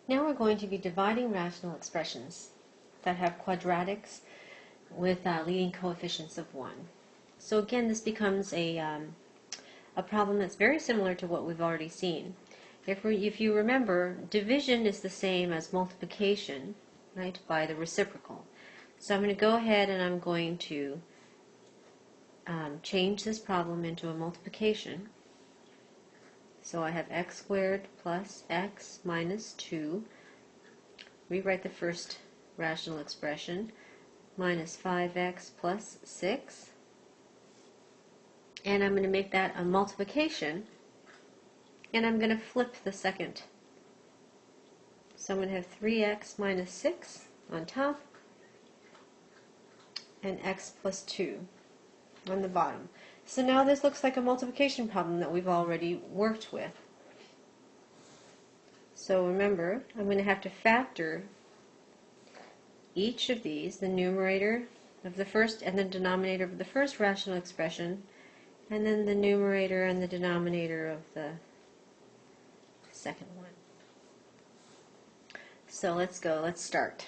Now we're going to be dividing rational expressions that have quadratics with leading coefficients of 1. So again, this becomes a problem that's very similar to what we've already seen. If you remember, division is the same as multiplication, right, by the reciprocal. So I'm going to go ahead and I'm going to change this problem into a multiplication. So I have x squared plus x minus 2. Rewrite the first rational expression, minus 5x plus 6. And I'm going to make that a multiplication, and I'm going to flip the second. So I'm going to have 3x minus 6 on top, and x plus 2 on the bottom. So now this looks like a multiplication problem that we've already worked with. So remember, I'm going to have to factor each of these, the numerator of the first and the denominator of the first rational expression, and then the numerator and the denominator of the second one. So let's go, let's start.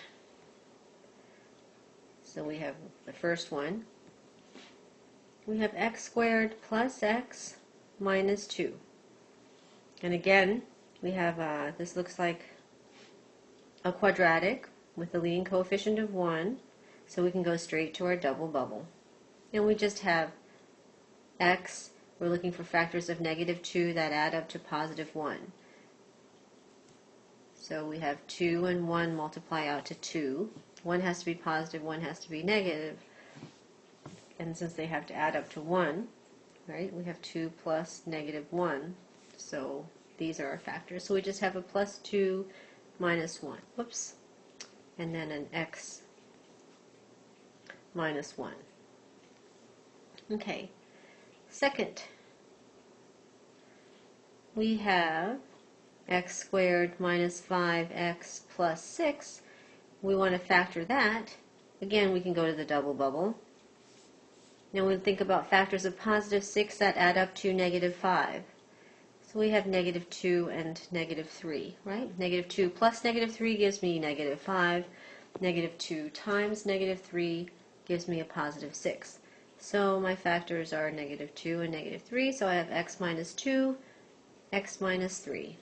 So we have the first one. We have x squared plus x minus 2. And again, we have, this looks like a quadratic with a leading coefficient of 1. So we can go straight to our double bubble. And we just have x, we're looking for factors of negative 2 that add up to positive 1. So we have 2 and 1 multiply out to 2. 1 has to be positive, 1 has to be negative. And since they have to add up to 1, right, we have 2 plus negative 1. So these are our factors. So we just have a plus 2 minus 1. Whoops. And then an x minus 1. Okay. Second, we have x squared minus 5x plus 6. We want to factor that. Again, we can go to the double bubble. Now we think about factors of positive 6 that add up to negative 5. So we have negative 2 and negative 3, right? Negative 2 plus negative 3 gives me negative 5. Negative 2 times negative 3 gives me a positive 6. So my factors are negative 2 and negative 3, so I have x minus 2, x minus 3.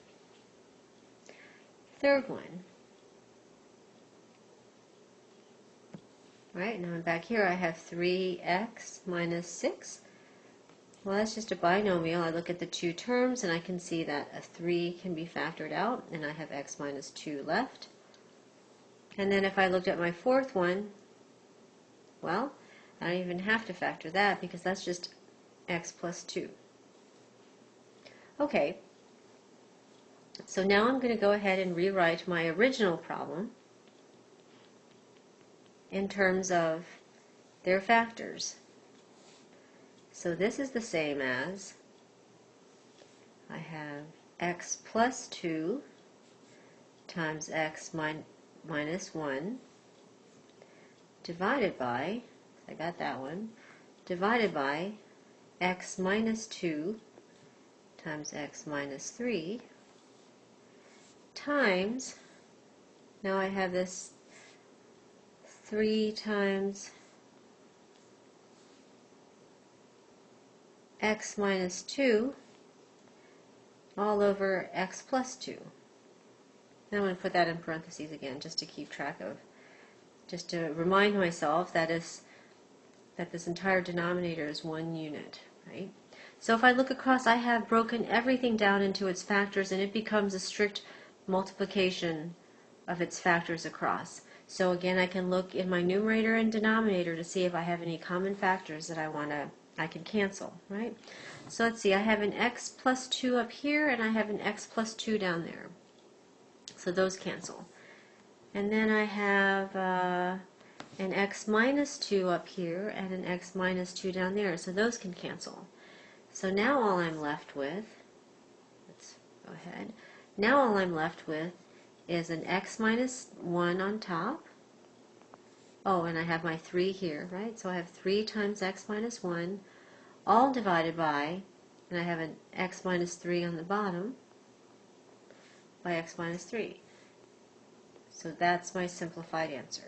Third one. Right, now I'm back here, I have 3x minus 6. Well, that's just a binomial. I look at the two terms and I can see that a 3 can be factored out, and I have x minus 2 left. And then if I looked at my fourth one, well, I don't even have to factor that because that's just x plus 2. Okay, so now I'm going to go ahead and rewrite my original problem in terms of their factors. So this is the same as, I have x plus 2 times x minus 1 divided by, I got that one, divided by x minus 2 times x minus 3 times, now I have this 3 times x minus 2 all over x plus 2. Now I'm going to put that in parentheses again just to keep track of, just to remind myself that this entire denominator is one unit, right? So if I look across, I have broken everything down into its factors, and it becomes a strict multiplication of its factors across. So again, I can look in my numerator and denominator to see if I have any common factors that I can cancel, right? So let's see, I have an x plus 2 up here, and I have an x plus 2 down there. So those cancel. And then I have an x minus 2 up here and an x minus 2 down there. So those can cancel. So now all I'm left with, let's go ahead. Now all I'm left with is an x minus 1 on top. Oh, and I have my 3 here, right? So I have 3 times x minus 1, all divided by, and I have an x minus 3 on the bottom, by x minus 3. So that's my simplified answer.